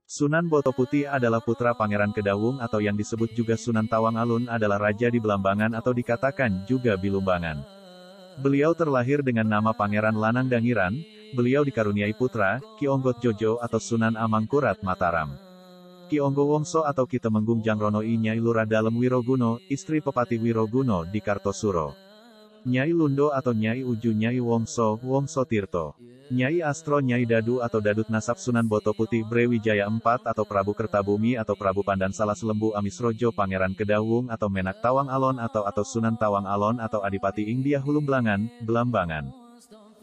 Sunan Boto Putih adalah putra Pangeran Kedawung atau yang disebut juga Sunan Tawang Alun adalah raja di Belambangan atau dikatakan juga Bilumbangan. Beliau terlahir dengan nama Pangeran Lanang Dangiran, beliau dikaruniai putra, Ki Onggot Jojo atau Sunan Amangkurat Mataram. Ki Onggo Wongso atau Ki Temenggung Jangrono I Nyai Lurah Dalem Wiroguno, istri Pepati Wiroguno di Kartosuro. Nyai Lundo atau Nyai Uju Nyai Wongso, Wongso Tirto. Nyai Astro Nyai Dadu atau Dadut Nasab Sunan Boto Putih Brawijaya IV atau Prabu Kertabumi atau Prabu Pandan Salas Lembu Amisrojo Pangeran Kedawung atau Menak Tawang Alon atau Sunan Tawang Alon atau Adipati Ingdia Hulumblangan, Belambangan.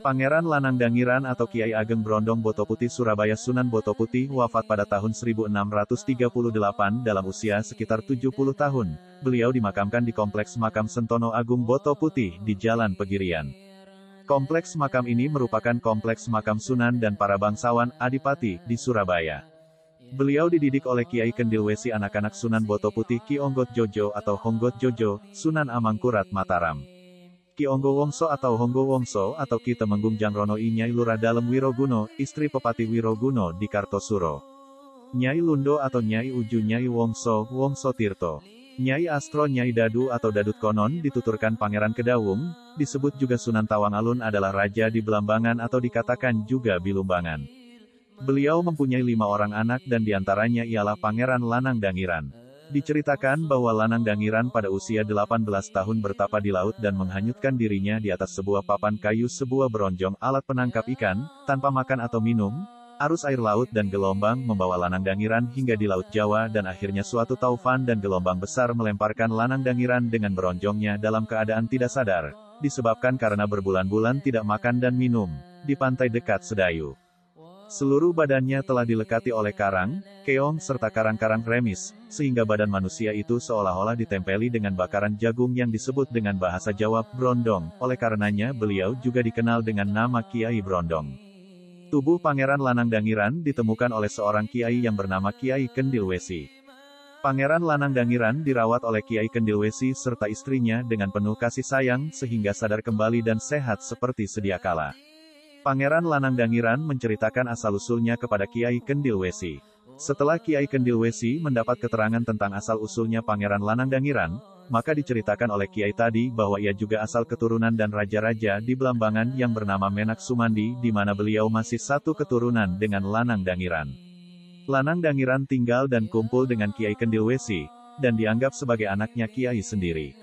Pangeran Lanang Dangiran atau Kiai Ageng Brondong Boto Putih Surabaya Sunan Boto Putih wafat pada tahun 1638 dalam usia sekitar 70 tahun. Beliau dimakamkan di Kompleks Makam Sentono Agung Boto Putih di Jalan Pegirian. Kompleks makam ini merupakan kompleks makam Sunan dan para bangsawan, Adipati, di Surabaya. Beliau dididik oleh Kiai Kendil Wesi anak-anak Sunan Boto Putih Ki Onggot Jojo atau Honggot Jojo, Sunan Amangkurat Mataram. Ki Onggo Wongso atau Honggo Wongso atau Ki Temenggung Jangrono I Nyai Lurah Dalem Wiroguno, istri Pepati Wiroguno di Kartosuro. Nyai Lundo atau Nyai Uju Nyai Wongso, Wongso Tirto. Nyai Astro Nyai Dadu atau Dadut Konon dituturkan Pangeran Kedawung, disebut juga Sunan Tawang Alun adalah raja di Belambangan atau dikatakan juga Bilumbangan. Beliau mempunyai 5 orang anak dan diantaranya ialah Pangeran Lanang Dangiran. Diceritakan bahwa Lanang Dangiran pada usia 18 tahun bertapa di laut dan menghanyutkan dirinya di atas sebuah papan kayu sebuah beronjong alat penangkap ikan, tanpa makan atau minum. Arus air laut dan gelombang membawa Lanang Dangiran hingga di Laut Jawa dan akhirnya suatu taufan dan gelombang besar melemparkan Lanang Dangiran dengan beronjongnya dalam keadaan tidak sadar, disebabkan karena berbulan-bulan tidak makan dan minum, di pantai dekat Sedayu. Seluruh badannya telah dilekati oleh karang, keong serta karang-karang remis, sehingga badan manusia itu seolah-olah ditempeli dengan bakaran jagung yang disebut dengan bahasa Jawa, brondong, oleh karenanya beliau juga dikenal dengan nama Kiai Brondong. Tubuh Pangeran Lanang Dangiran ditemukan oleh seorang kiai yang bernama Kiai Kendil Wesi. Pangeran Lanang Dangiran dirawat oleh Kiai Kendil Wesi serta istrinya dengan penuh kasih sayang sehingga sadar kembali dan sehat seperti sedia kala. Pangeran Lanang Dangiran menceritakan asal-usulnya kepada Kiai Kendil Wesi. Setelah Kiai Kendil Wesi mendapat keterangan tentang asal-usulnya Pangeran Lanang Dangiran, maka diceritakan oleh Kiai tadi bahwa ia juga asal keturunan dan raja-raja di Belambangan yang bernama Menak Sumandi di mana beliau masih satu keturunan dengan Lanang Dangiran. Lanang Dangiran tinggal dan kumpul dengan Kiai Kendil Wesi, dan dianggap sebagai anaknya Kiai sendiri.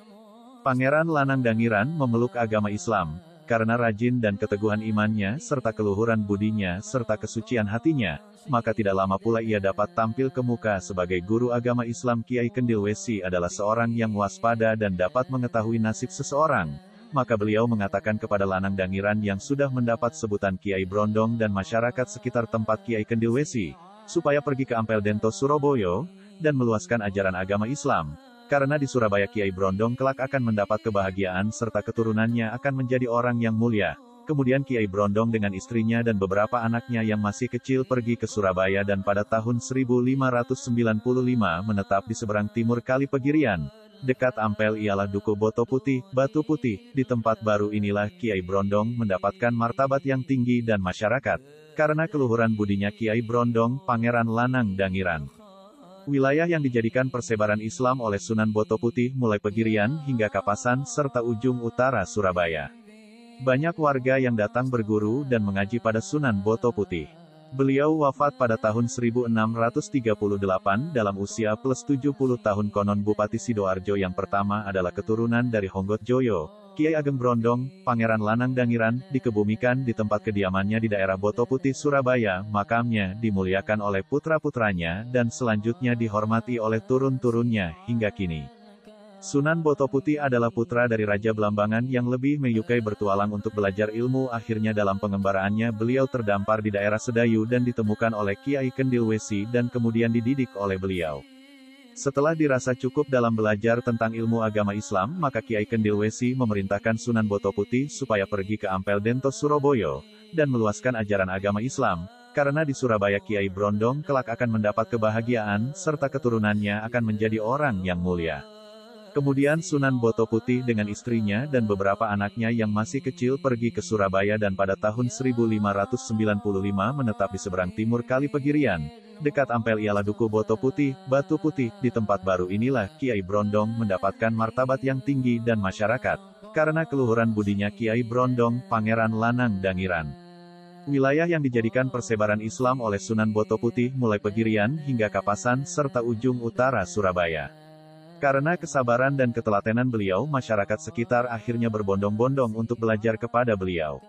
Pangeran Lanang Dangiran memeluk agama Islam, karena rajin dan keteguhan imannya serta keluhuran budinya serta kesucian hatinya, maka tidak lama pula ia dapat tampil ke muka sebagai guru agama Islam. Kiai Kendil Wesi adalah seorang yang waspada dan dapat mengetahui nasib seseorang, maka beliau mengatakan kepada Lanang Dangiran yang sudah mendapat sebutan Kiai Brondong dan masyarakat sekitar tempat Kiai Kendil Wesi, supaya pergi ke Ampel Dento Surabaya, dan meluaskan ajaran agama Islam. Karena di Surabaya Kiai Brondong kelak akan mendapat kebahagiaan serta keturunannya akan menjadi orang yang mulia. Kemudian Kiai Brondong dengan istrinya dan beberapa anaknya yang masih kecil pergi ke Surabaya dan pada tahun 1595 menetap di seberang timur Kali Pegirian, dekat Ampel ialah Duku Boto Putih, Batu Putih. Di tempat baru inilah Kiai Brondong mendapatkan martabat yang tinggi dan masyarakat, karena keluhuran budinya Kiai Brondong, Pangeran Lanang Dangiran. Wilayah yang dijadikan persebaran Islam oleh Sunan Boto Putih mulai Pegirian hingga Kapasan serta ujung utara Surabaya. Banyak warga yang datang berguru dan mengaji pada Sunan Boto Putih. Beliau wafat pada tahun 1638 dalam usia plus 70 tahun. Konon Bupati Sidoarjo yang pertama adalah keturunan dari Honggot Joyo, Kiai Ageng Brondong, Pangeran Lanang Dangiran, dikebumikan di tempat kediamannya di daerah Boto Putih, Surabaya. Makamnya dimuliakan oleh putra-putranya dan selanjutnya dihormati oleh turun-turunnya hingga kini. Sunan Boto Putih adalah putra dari Raja Belambangan yang lebih menyukai bertualang untuk belajar ilmu. Akhirnya dalam pengembaraannya beliau terdampar di daerah Sedayu dan ditemukan oleh Kiai Kendil Wesi dan kemudian dididik oleh beliau. Setelah dirasa cukup dalam belajar tentang ilmu agama Islam, maka Kiai Kendil Wesi memerintahkan Sunan Boto Putih supaya pergi ke Ampel Dento Surabaya, dan meluaskan ajaran agama Islam, karena di Surabaya Kiai Brondong kelak akan mendapat kebahagiaan, serta keturunannya akan menjadi orang yang mulia. Kemudian Sunan Boto Putih dengan istrinya dan beberapa anaknya yang masih kecil pergi ke Surabaya dan pada tahun 1595 menetap di seberang timur Kali Pegirian, Dekat Ampel ialah Duku Boto Putih, Batu Putih. Di tempat baru inilah Kiai Brondong mendapatkan martabat yang tinggi dan masyarakat, karena keluhuran budinya Kiai Brondong, Pangeran Lanang Dangiran. Wilayah yang dijadikan persebaran Islam oleh Sunan Boto Putih mulai Pegirian hingga Kapasan serta ujung utara Surabaya. Karena kesabaran dan ketelatenan beliau, masyarakat sekitar akhirnya berbondong-bondong untuk belajar kepada beliau.